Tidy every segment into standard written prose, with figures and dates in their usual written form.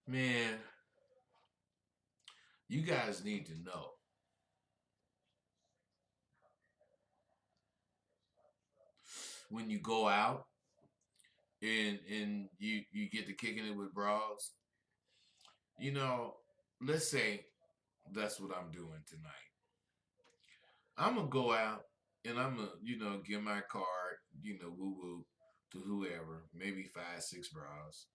Man, you guys need to know. When you go out and you get to kicking it with bras, you know, let's say that's what I'm doing tonight. I'm gonna go out and I'm gonna, give my card, woo woo to whoever, maybe five, six bras.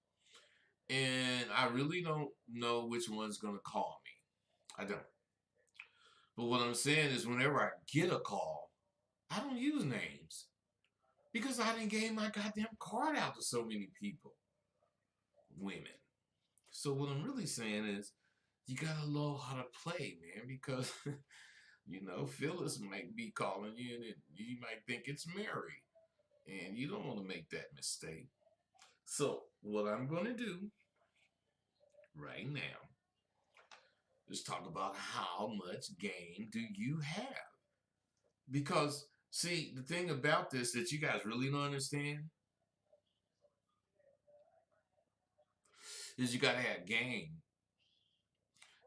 And I really don't know which one's gonna call me. I don't. But what I'm saying is whenever I get a call, I don't use names. Because I didn't gave my goddamn card out to so many people. Women. So what I'm really saying is you gotta know how to play, man, because Phyllis might be calling you and you might think it's Mary. And you don't want to make that mistake. So what I'm gonna do right now is talk about how much game do you have. Because see, the thing about this that you guys really don't understand is you gotta have game.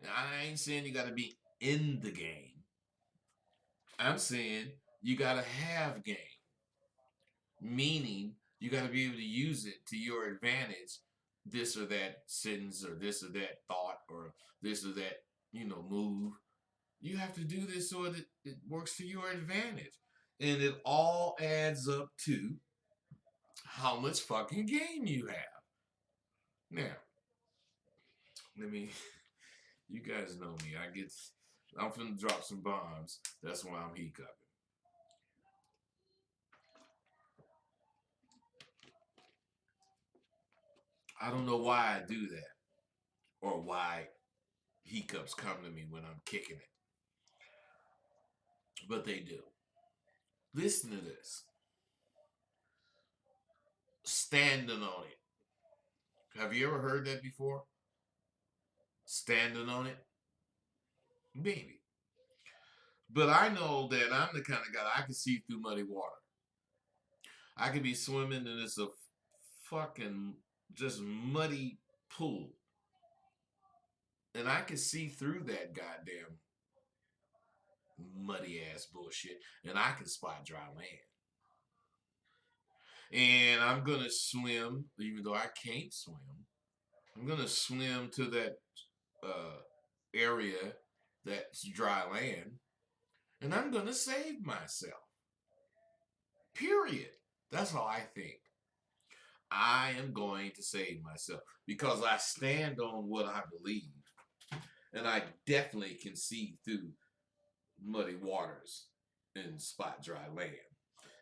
Now, I ain't saying you gotta be in the game. I'm saying you gotta have game. Meaning you gotta be able to use it to your advantage, this or that sentence or this or that thought or this or that, move. You have to do this so that it works to your advantage. And it all adds up to how much fucking game you have. Now, let me you guys know me. I'm finna drop some bombs. That's why I'm hiccuping. I don't know why I do that or why hiccups come to me when I'm kicking it, but they do. Listen to this. Standing on it. Have you ever heard that before? Standing on it? Maybe. But I know that I'm the kind of guy I can see through muddy water. I could be swimming and it's a fucking just muddy pool. And I can see through that goddamn muddy ass bullshit. And I can spot dry land. And I'm gonna swim, even though I can't swim. I'm gonna swim to that uh, area that's dry land, and I'm gonna save myself. Period. That's how I think. I am going to save myself because I stand on what I believe, and I definitely can see through muddy waters and spot dry land.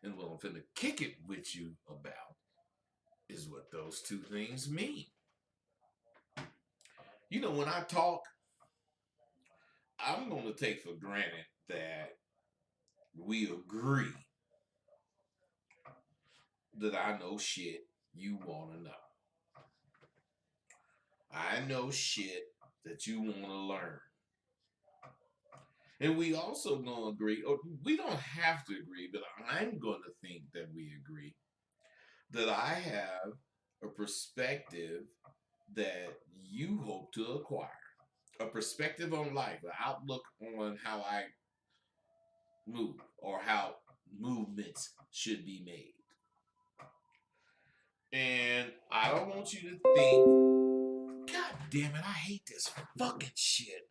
And what I'm finna kick it with you about is what those two things mean. When I talk, I'm going to take for granted that we agree that I know shit you want to know. I know shit that you want to learn. And we also going to agree, or we don't have to agree, but I'm going to think that we agree that I have a perspective that you hope to acquire. A perspective on life, an outlook on how I move or how movements should be made. And I don't want you to think, God damn it, I hate this fucking shit.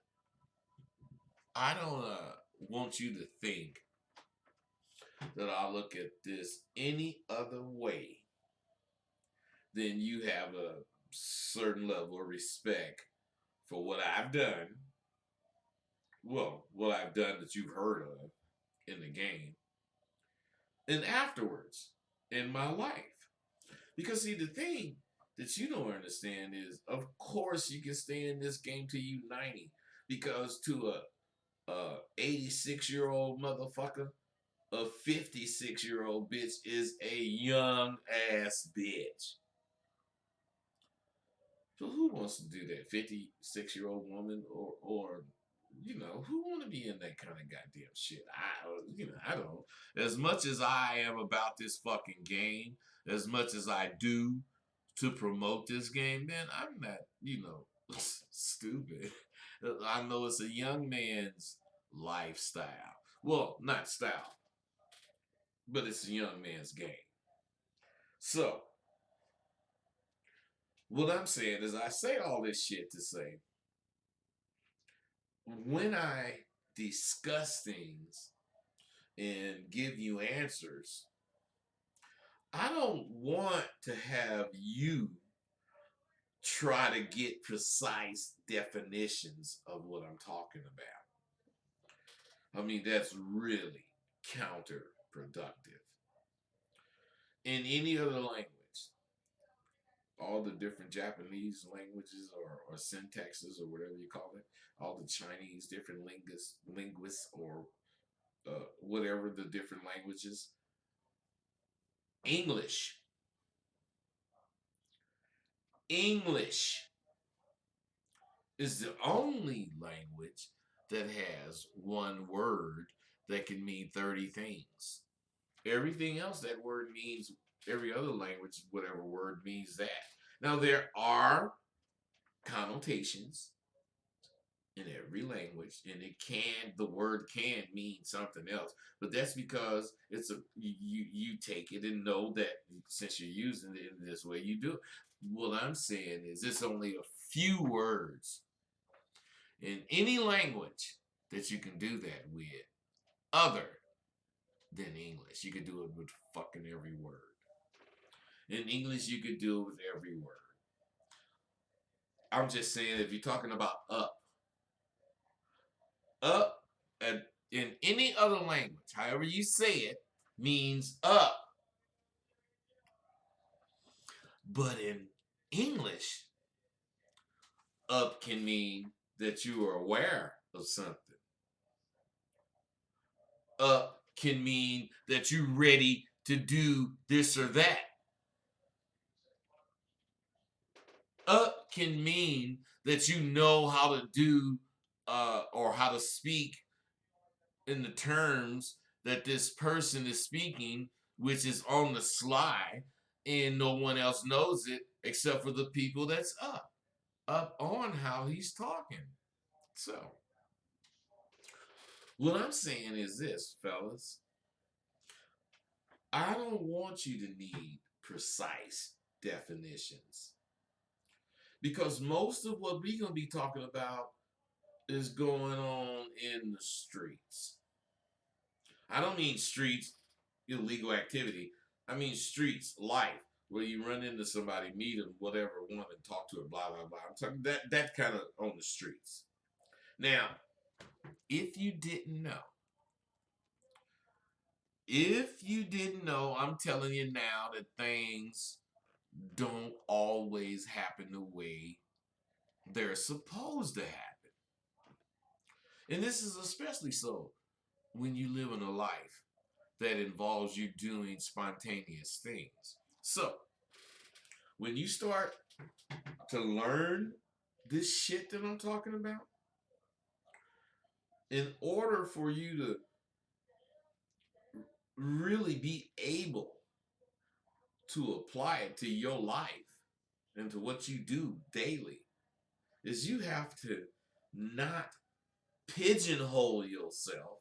I don't want you to think that I look at this any other way than you have a certain level of respect for what I've done. Well, what I've done that you've heard of in the game. And afterwards in my life. Because see, the thing that you don't understand is, of course, you can stay in this game till you 90. Because to a 86-year-old motherfucker, a 56-year-old bitch is a young ass bitch. So who wants to do that? 56-year-old woman or who want to be in that kind of goddamn shit? I don't. As much as I am about this fucking game, as much as I do to promote this game, man, I'm not, Stupid. I know it's a young man's lifestyle. Well, not style, but it's a young man's game. So, what I'm saying is, I say all this shit to say, when I discuss things and give you answers, I don't want to have you try to get precise definitions of what I'm talking about. I mean, that's really counterproductive. In any other language, all the different Japanese languages or syntaxes or whatever you call it, all the Chinese different linguists or whatever the different languages, English. English is the only language that has one word that can mean 30 things. Everything else, that word means, every other language, whatever word means that. Now, there are connotations in every language, and the word can mean something else, but that's because you take it and know that since you're using it in this way, you do it. What I'm saying is, it's only a few words in any language that you can do that with, other than English. You could do it with fucking every word. In English, you could do it with every word. I'm just saying, if you're talking about up in any other language, however you say it, means up. But in English, up can mean that you are aware of something. Up can mean that you're ready to do this or that. Up can mean that you know how to do or how to speak in the terms that this person is speaking, which is on the sly, and no one else knows it except for the people that's up on how he's talking. So, what I'm saying is this, fellas. I don't want you to need precise definitions, because most of what we're going to be talking about is going on in the streets. I don't mean streets, illegal activity. I mean streets, life, where you run into somebody, meet them, whatever, want to talk to her, blah, blah, blah. I'm talking that kind of on the streets. Now, if you didn't know, I'm telling you now that things don't always happen the way they're supposed to happen. And this is especially so when you live in a life that involves you doing spontaneous things. So, when you start to learn this shit that I'm talking about, in order for you to really be able to apply it to your life and to what you do daily, is you have to not pigeonhole yourself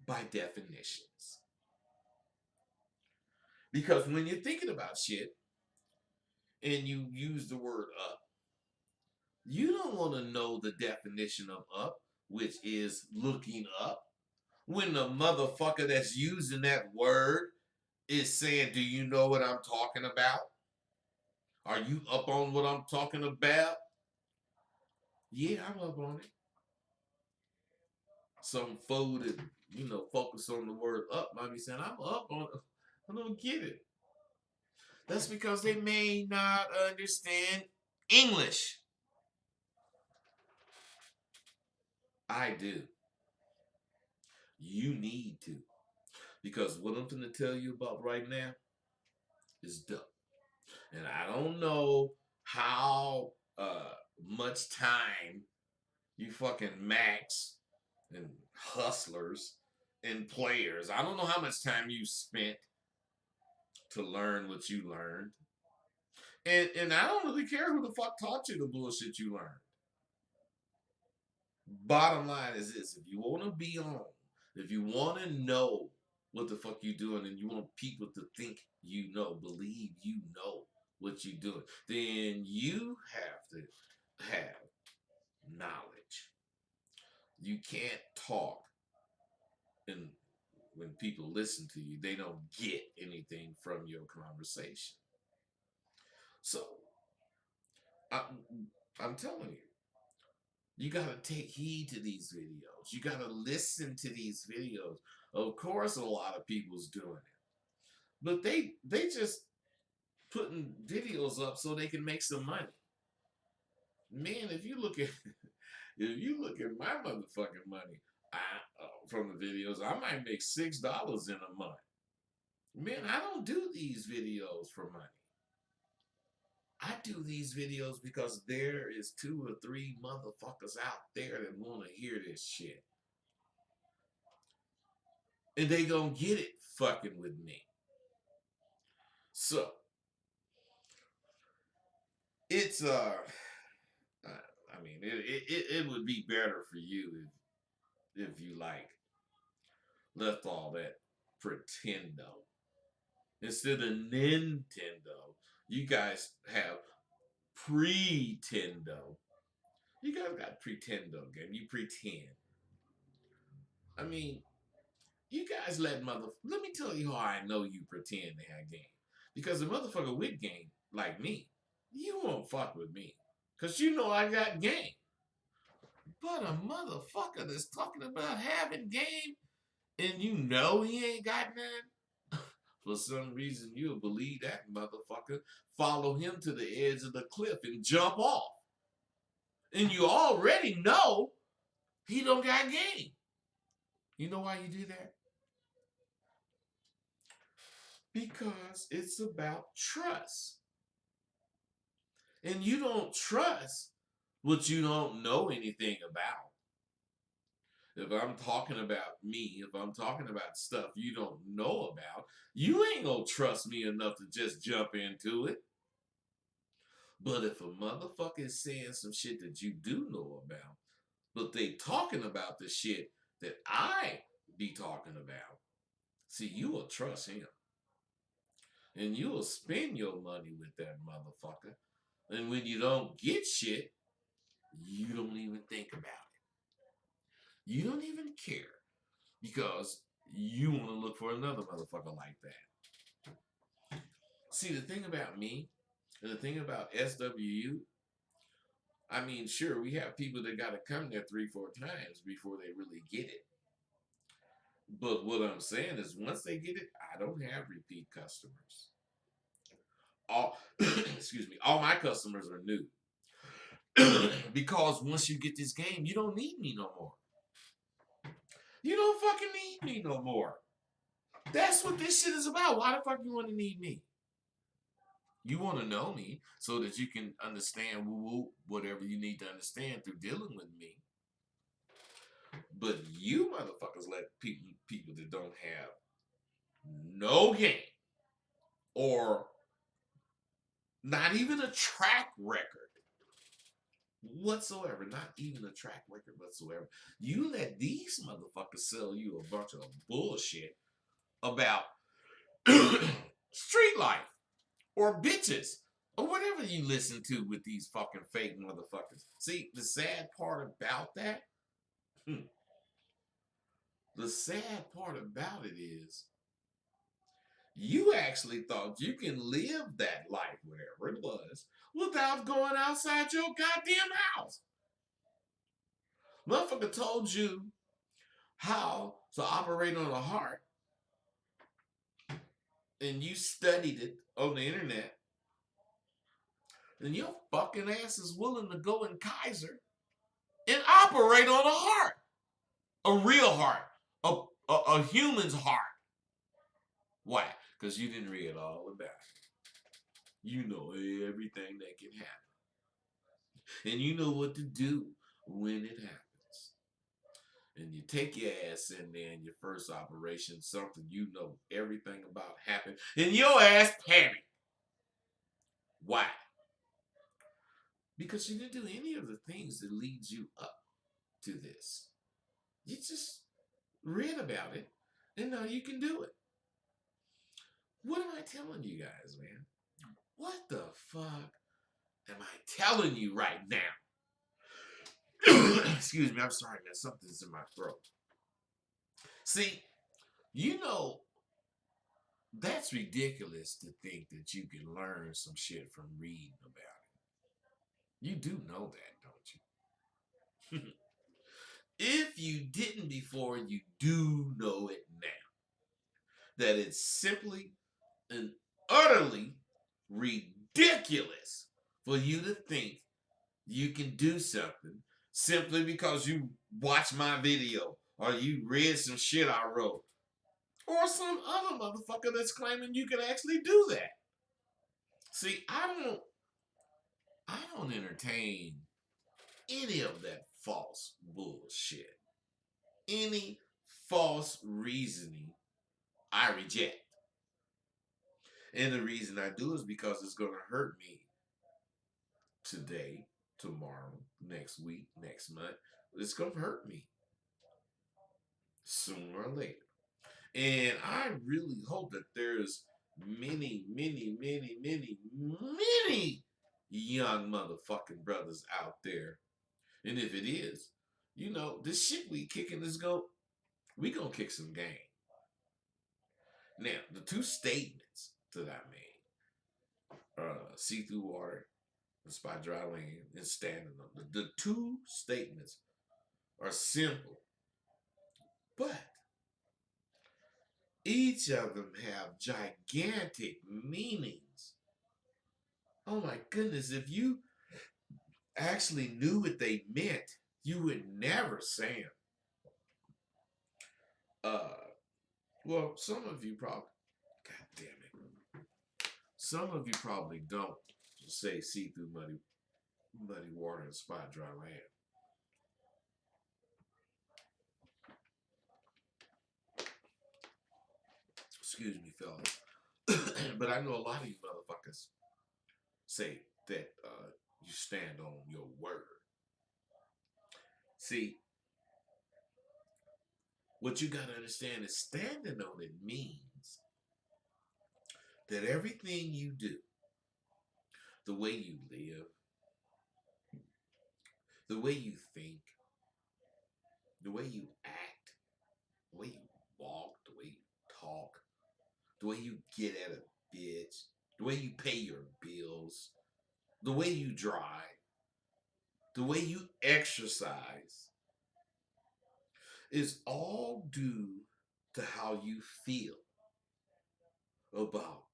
by definitions. Because when you're thinking about shit and you use the word up, you don't want to know the definition of up, which is looking up, when the motherfucker that's using that word is saying, do you know what I'm talking about? Are you up on what I'm talking about? Yeah, I'm up on it. Some fool that, focus on the word up might be saying, I'm up on it. I don't get it. That's because they may not understand English. I do. You need to. Because what I'm going to tell you about right now is dope. And I don't know how much time you fucking Max and hustlers and players, I don't know how much time you spent to learn what you learned. And I don't really care who the fuck taught you the bullshit you learned. Bottom line is this: if you want to be on, if you want to know what the fuck you doing, and you want people to think you know, believe you know what you doing, then you have to have knowledge. You can't talk, and when people listen to you, they don't get anything from your conversation. So I, I'm telling you. You gotta take heed to these videos. You gotta listen to these videos. Of course, a lot of people's doing it, but they just putting videos up so they can make some money. Man, if you look at if you look at my motherfucking money, from the videos, I might make $6 in a month. Man, I don't do these videos for money. I do these videos because there is 2 or 3 motherfuckers out there that want to hear this shit. And they gonna get it fucking with me. So it's I mean it would be better for you if you like left all that pretendo. Instead of Nintendo, you guys have pretendo. You guys got pretendo game. You pretend. I mean, you guys let me tell you how I know you pretend to have game. Because the motherfucker with game, like me, you won't fuck with me. Cause you know I got game. But a motherfucker that's talking about having game and you know he ain't got none, for some reason you'll believe that motherfucker, follow him to the edge of the cliff and jump off. And you already know he don't got game. You know why you do that? Because it's about trust. And you don't trust what you don't know anything about. If I'm talking about me, if I'm talking about stuff you don't know about, you ain't gonna trust me enough to just jump into it. But if a motherfucker is saying some shit that you do know about, but they talking about the shit that I be talking about, see, you will trust him. And you will spend your money with that motherfucker. And when you don't get shit, you don't even think about it. You don't even care because you want to look for another motherfucker like that. See, the thing about me and the thing about SWU, I mean, sure, we have people that got to come there 3-4 times before they really get it. But what I'm saying is, once they get it, I don't have repeat customers. All, excuse me, all my customers are new. Because once you get this game, you don't need me no more. You don't fucking need me no more. That's what this shit is about. Why the fuck you want to need me? You want to know me so that you can understand whatever you need to understand through dealing with me. But you motherfuckers let people that don't have no game or not even a track record whatsoever, not even a track record whatsoever. You let these motherfuckers sell you a bunch of bullshit about street life or bitches or whatever you listen to with these fucking fake motherfuckers. See, the sad part about that, the sad part about it is you actually thought you can live that life, whatever it was, without going outside your goddamn house. Motherfucker told you how to operate on a heart, and you studied it on the internet, and your fucking ass is willing to go in Kaiser and operate on a heart. A real heart. A human's heart. Why? Because you didn't read all about it. You know everything that can happen. And you know what to do when it happens. And you take your ass in there in your first operation, something you know everything about happened, and your ass panic. Why? Because you didn't do any of the things that leads you up to this. You just read about it and now you can do it. What am I telling you guys, man? What the fuck am I telling you right now? Excuse me, I'm sorry, man. Something's in my throat. See, you know, that's ridiculous to think that you can learn some shit from reading about it. You do know that, don't you? If you didn't before, you do know it now. That it's simply and utterly ridiculous for you to think you can do something simply because you watched my video or you read some shit I wrote or some other motherfucker that's claiming you can actually do that. See, I don't entertain any of that false bullshit. Any false reasoning I reject. And the reason I do is because it's going to hurt me today, tomorrow, next week, next month. It's going to hurt me sooner or later. And I really hope that there's many, many, many, many, many young motherfucking brothers out there. And if it is, you know, this shit we kicking is we gonna kick some game. Now, the two statements that I made, see through water and spot dry land and standing on the two statements are simple, but each of them have gigantic meanings. Oh my goodness, if you actually knew what they meant, you would never say them. Well, some of you probably, God damn it, some of you probably don't say see through muddy water and spot dry land. Excuse me, fellas. But I know a lot of you motherfuckers say that you stand on your word. See, what you gotta understand is standing on it means that everything you do, the way you live, the way you think, the way you act, the way you walk, the way you talk, the way you get at a bitch, the way you pay your bills, the way you drive, the way you exercise is all due to how you feel about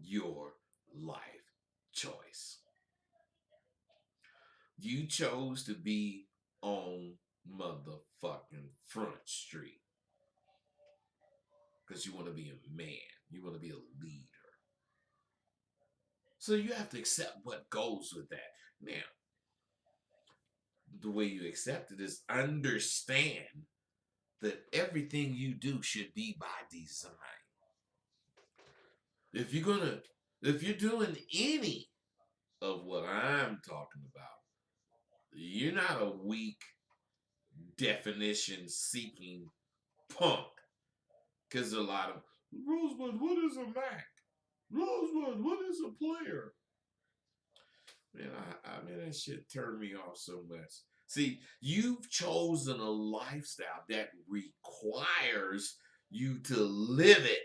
your life choice. You chose to be on motherfucking Front Street because you want to be a man. You want to be a leader. So you have to accept what goes with that. Now, the way you accept it is understand that everything you do should be by design. If you're doing any of what I'm talking about, you're not a weak definition seeking punk. Because a lot of Rosebud, what is a Mac? Rosebud, what is a player? Man, I mean that shit turned me off so much. See, you've chosen a lifestyle that requires you to live it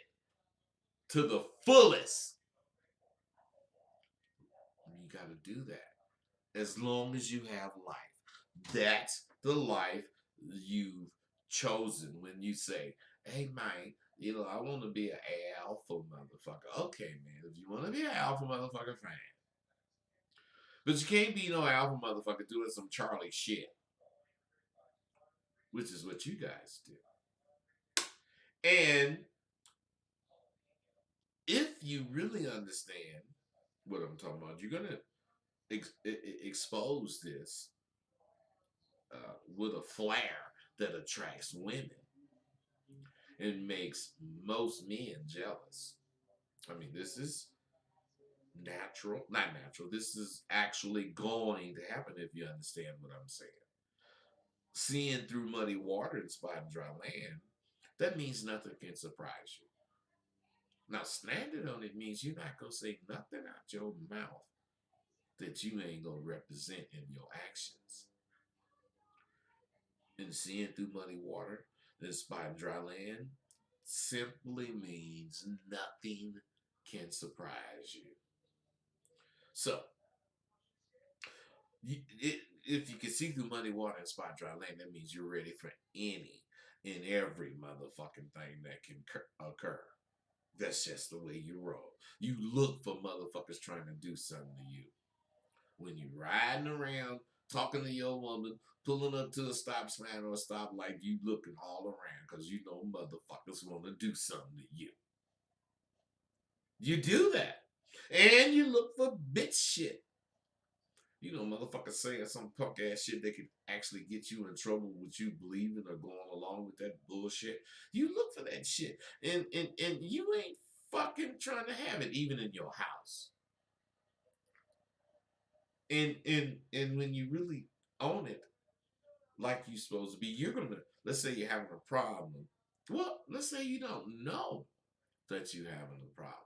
to the fullest. You got to do that as long as you have life. That's the life you've chosen when you say, hey, man, you know, I want to be an alpha motherfucker. Okay, man, if you want to be an alpha motherfucker, fine. But you can't be no alpha motherfucker doing some Charlie shit, which is what you guys do. And if you really understand what I'm talking about, you're going to expose this with a flair that attracts women and makes most men jealous. I mean, this is natural, not natural. This is actually going to happen if you understand what I'm saying. Seeing through muddy water and spotting dry land, that means nothing can surprise you. Now, standing on it means you're not going to say nothing out your mouth that you ain't going to represent in your actions. And seeing through muddy water and spotting dry land simply means nothing can surprise you. So, if you can see through muddy water and spot dry land, that means you're ready for any and every motherfucking thing that can occur. That's just the way you roll. You look for motherfuckers trying to do something to you. When you riding around, talking to your woman, pulling up to a stop sign or a stoplight, you looking all around because you know motherfuckers want to do something to you. You do that. And you look for bitch shit. You know, motherfuckers saying some punk ass shit that could actually get you in trouble with you believing or going along with that bullshit. You look for that shit. And you ain't fucking trying to have it even in your house. And when you really own it like you're supposed to be, you're gonna, let's say you're having a problem. Well, let's say you don't know that you're having a problem.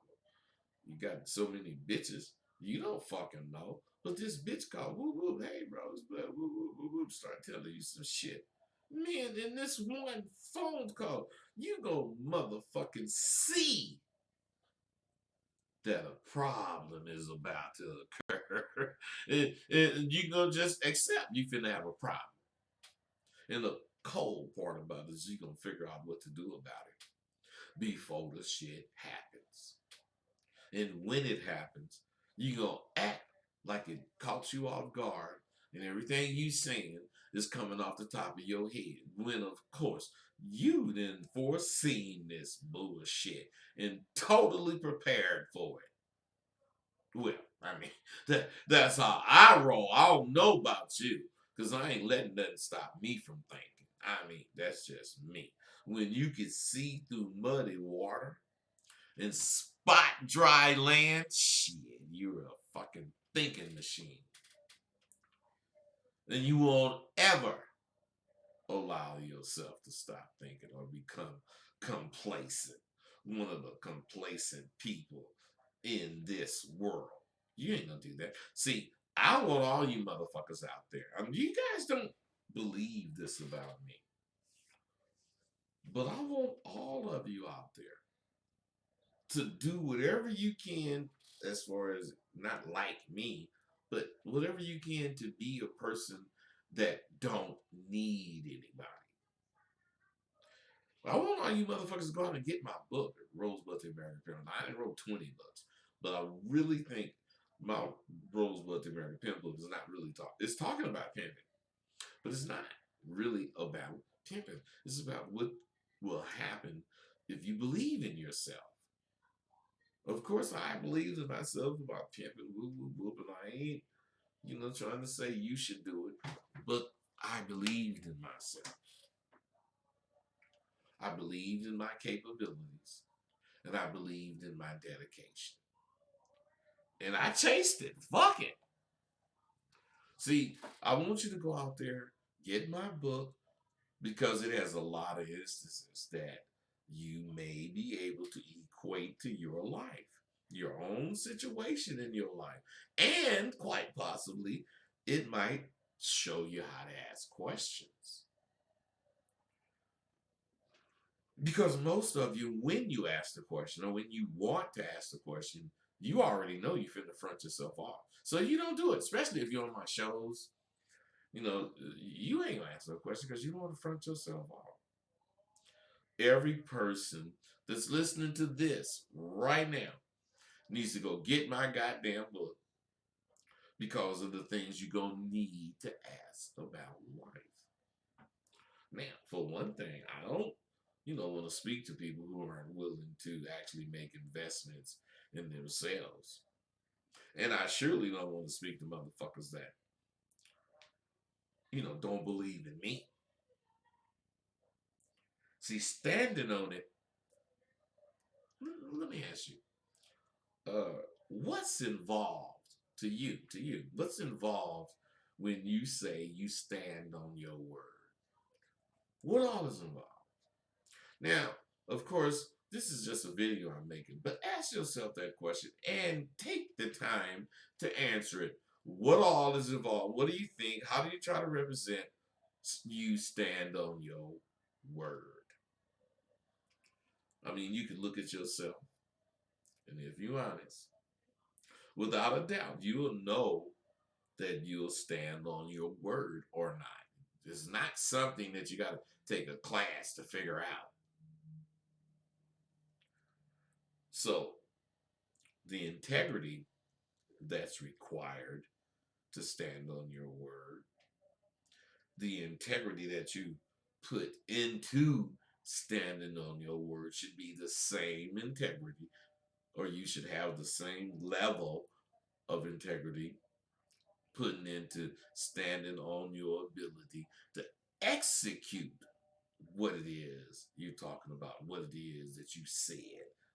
You got so many bitches, you don't fucking know. But this bitch called whoop whoop, hey bro, whoop whoop whoop whoop, start telling you some shit. Man, in this one phone call, you go motherfucking see that a problem is about to occur. and you gonna just accept you finna have a problem. And the cold part about it is you gonna figure out what to do about it before the shit happens. And when it happens, you gonna act like it caught you off guard and everything you saying is coming off the top of your head. When of course you then foreseen this bullshit and totally prepared for it. Well, I mean, that's how I roll. I don't know about you, because I ain't letting nothing stop me from thinking. I mean, that's just me. When you can see through muddy water and spot dry land, shit, you're a fucking thinking machine. And you won't ever allow yourself to stop thinking or become complacent. One of the complacent people in this world. You ain't gonna do that. See, I want all you motherfuckers out there. I mean, you guys don't believe this about me. But I want all of you out there to do whatever you can as far as not like me, but whatever you can to be a person that don't need anybody. I want all you motherfuckers to go out and get my book, Rosebud the American Pimp. I didn't wrote 20 books, but I really think my Rosebud the American Pimp book is not really it's talking about pimping, but it's not really about pimping. It's about what will happen if you believe in yourself. Of course, I believed in myself about pimping, whoop, whoop, whoop, and I ain't, trying to say you should do it, but I believed in myself. I believed in my capabilities, and I believed in my dedication. And I chased it. Fuck it. See, I want you to go out there, get my book, because it has a lot of instances that you may be able to equate to your life, your own situation in your life. And quite possibly, it might show you how to ask questions. Because most of you, when you ask the question or when you want to ask the question, you already know you're finna front yourself off. So you don't do it, especially if you're on my shows. You ain't gonna ask no question because you don't want to front yourself off. Every person that's listening to this right now needs to go get my goddamn book because of the things you're gonna need to ask about life. Now, for one thing, I don't, want to speak to people who aren't willing to actually make investments in themselves. And I surely don't want to speak to motherfuckers that, don't believe in me. See, standing on it, let me ask you, what's involved to you? To you, what's involved when you say you stand on your word? What all is involved? Now, of course, this is just a video I'm making, but ask yourself that question and take the time to answer it. What all is involved? What do you think? How do you try to represent you stand on your word? I mean, you can look at yourself, and if you're honest, without a doubt, you will know that you'll stand on your word or not. It's not something that you got to take a class to figure out. So, the integrity that's required to stand on your word, the integrity that you put into standing on your word should be the same integrity, or you should have the same level of integrity putting into standing on your ability to execute what it is you're talking about, what it is that you said,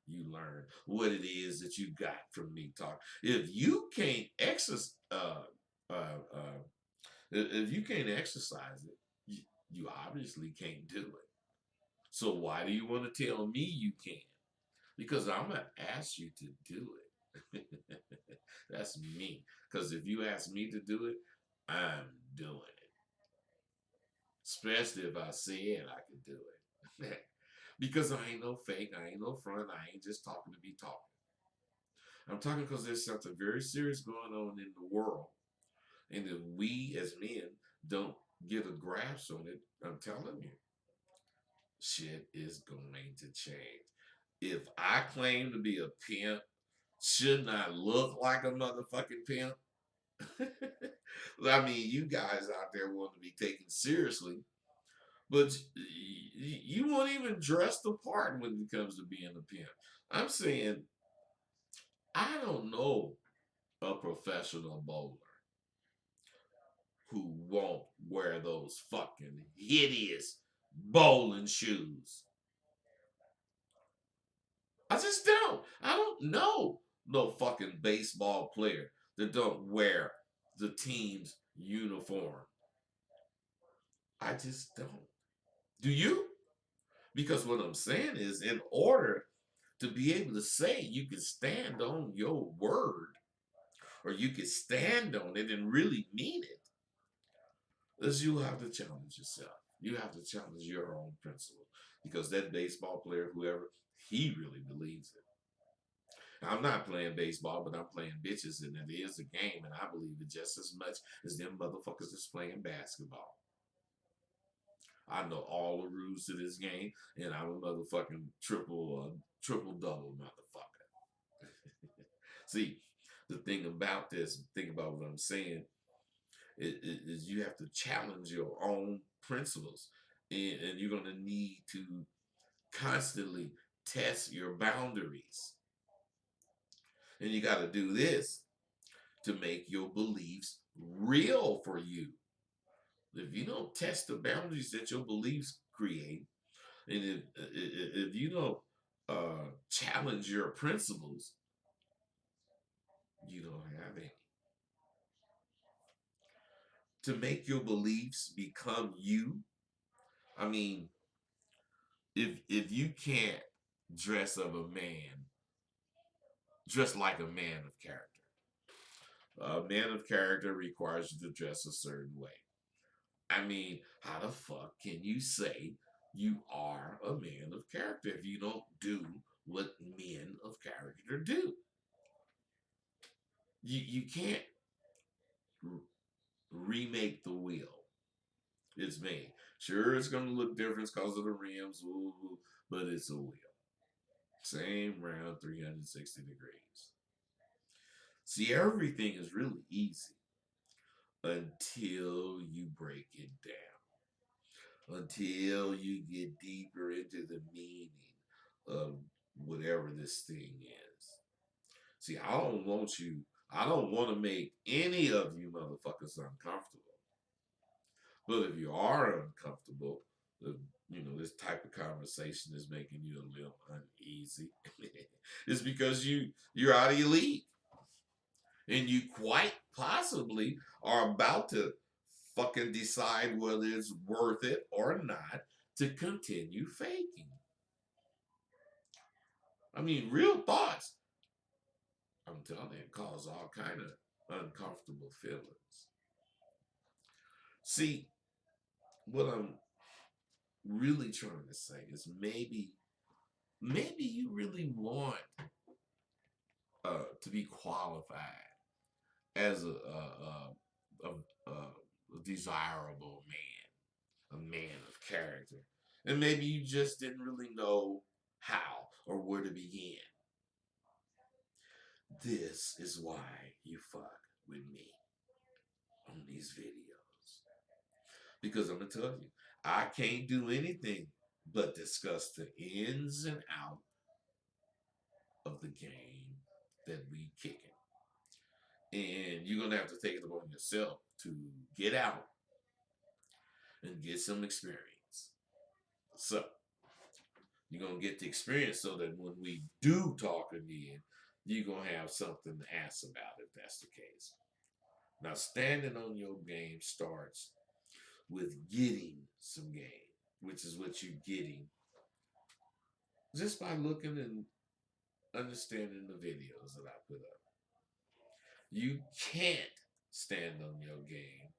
you learned, what it is that you got from me talking. If you can't exercise, if you can't exercise it, you obviously can't do it. So why do you want to tell me you can't? Because I'm gonna ask you to do it. That's me. Because if you ask me to do it, I'm doing it. Especially if I said I could do it. Because I ain't no fake, I ain't no front, I ain't just talking to be talking. I'm talking because there's something very serious going on in the world. And if we as men don't get a grasp on it, I'm telling you, shit is going to change. If I claim to be a pimp, shouldn't I look like a motherfucking pimp? I mean, you guys out there want to be taken seriously, but you won't even dress the part when it comes to being a pimp. I'm saying, I don't know a professional bowler who won't wear those fucking hideous bowling shoes. I just don't. I don't know no fucking baseball player that don't wear the team's uniform. I just don't. Do you? Because what I'm saying is, in order to be able to say you can stand on your word, or you can stand on it and really mean it, is you have to challenge yourself. You have to challenge your own principle. Because that baseball player, whoever, he really believes it. I'm not playing baseball, but I'm playing bitches, and it is a game, and I believe it just as much as them motherfuckers that's playing basketball. I know all the rules to this game, and I'm a motherfucking triple double motherfucker. See, the thing about this, think about what I'm saying, is you have to challenge your own principles, and you're gonna need to constantly test your boundaries, and you got to do this to make your beliefs real for you. If you don't test the boundaries that your beliefs create, and if you don't challenge your principles, you don't have any. To make your beliefs become you, I mean, if you can't dress of a man, dress like a man of character. A man of character requires you to dress a certain way. I mean, how the fuck can you say you are a man of character if you don't do what men of character do? You can't remake the wheel. It's made. Sure, it's gonna look different because of the rims, but it's a wheel. Same round, 360 degrees. See, everything is really easy until you break it down, until you get deeper into the meaning of whatever this thing is. See, I don't want to make any of you motherfuckers uncomfortable. But if you are uncomfortable, if, this type of conversation is making you a little uneasy, it's because you're out of your league. And you quite possibly are about to fucking decide whether it's worth it or not to continue faking. I mean, real thoughts. I'm telling you, it cause all kind of uncomfortable feelings. See, what I'm really trying to say is maybe you really want to be qualified as a desirable man, a man of character, and maybe you just didn't really know how or where to begin. This is why you fuck with me on these videos. Because I'm gonna tell you, I can't do anything but discuss the ins and out of the game that we kicking. And you're gonna have to take it upon yourself to get out and get some experience. So you're gonna get the experience so that when we do talk again, you're gonna have something to ask about if that's the case. Now, standing on your game starts with getting some game, which is what you're getting just by looking and understanding the videos that I put up. You can't stand on your game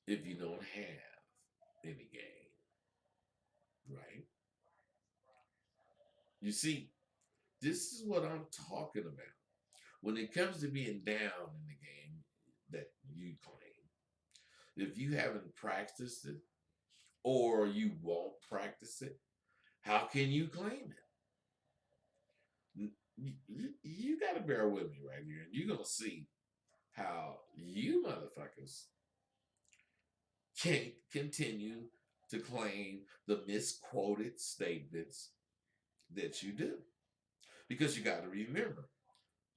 if you don't have any game, right? You see, this is what I'm talking about. When it comes to being down in the game that you claim, if you haven't practiced it or you won't practice it, how can you claim it? You got to bear with me right here, and you're going to see how you motherfuckers can't continue to claim the misquoted statements that you do. Because you got to remember,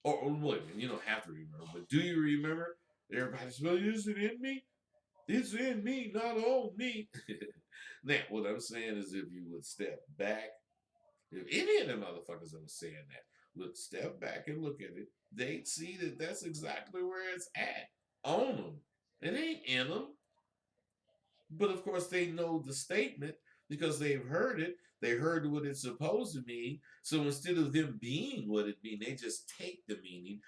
or wait a minute, you don't have to remember, but do you remember? Everybody's, well, is it in me? It's in me, not on me. Now, what I'm saying is if you would step back, if any of them motherfuckers that were saying that would step back and look at it, they'd see that that's exactly where it's at. On them. It ain't in them. But of course, they know the statement because they've heard it. They heard what it's supposed to mean. So instead of them being what it means, they just take the meaning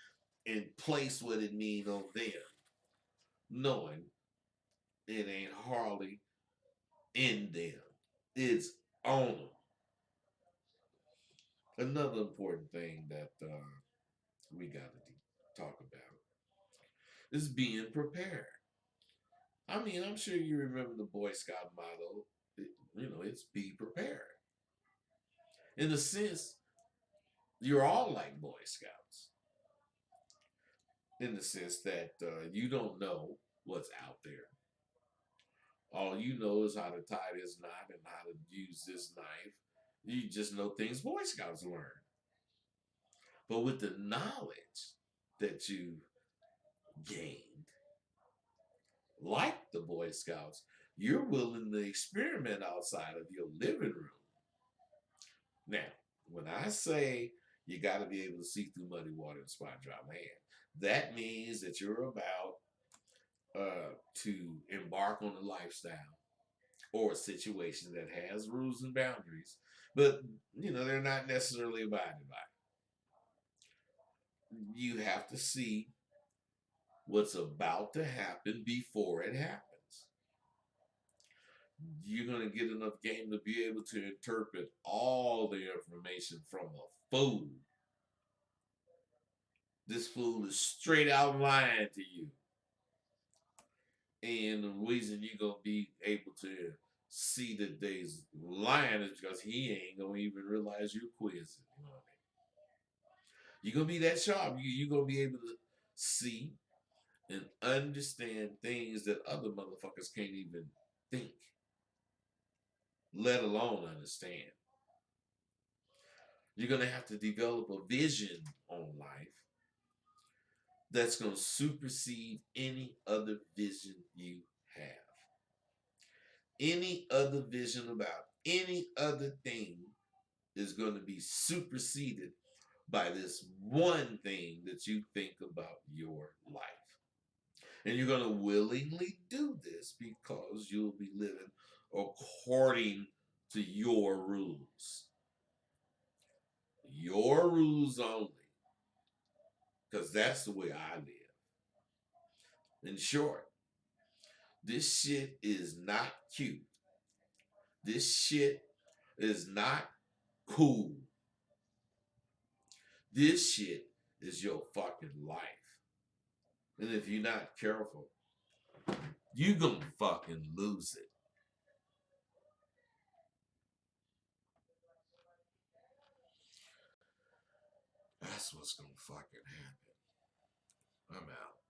and place what it means on them, knowing it ain't hardly in them. It's on them. Another important thing that we got to talk about is being prepared. I mean, I'm sure you remember the Boy Scout motto. It's be prepared. In a sense, you're all like Boy Scouts. In the sense that you don't know what's out there. All you know is how to tie this knot and how to use this knife. You just know things Boy Scouts learn. But with the knowledge that you gained, like the Boy Scouts, you're willing to experiment outside of your living room. Now, when I say you got to be able to see through muddy water and spot dry land, that means that you're about to embark on a lifestyle or a situation that has rules and boundaries, but they're not necessarily abided by. You have to see what's about to happen before it happens. You're going to get enough game to be able to interpret all the information from a fool. This fool is straight out lying to you. And the reason you're going to be able to see that they's lying is because he ain't going to even realize you're quizzing. You know what I mean? You're going to be that sharp. You're going to be able to see and understand things that other motherfuckers can't even think, let alone understand. You're going to have to develop a vision on life that's going to supersede any other vision you have. Any other vision about any other thing is going to be superseded by this one thing that you think about your life. And you're going to willingly do this because you'll be living according to your rules. Your rules only. Because that's the way I live. In short, this shit is not cute. This shit is not cool. This shit is your fucking life. And if you're not careful, you're gonna fucking lose it. That's what's gonna fucking happen. I'm out.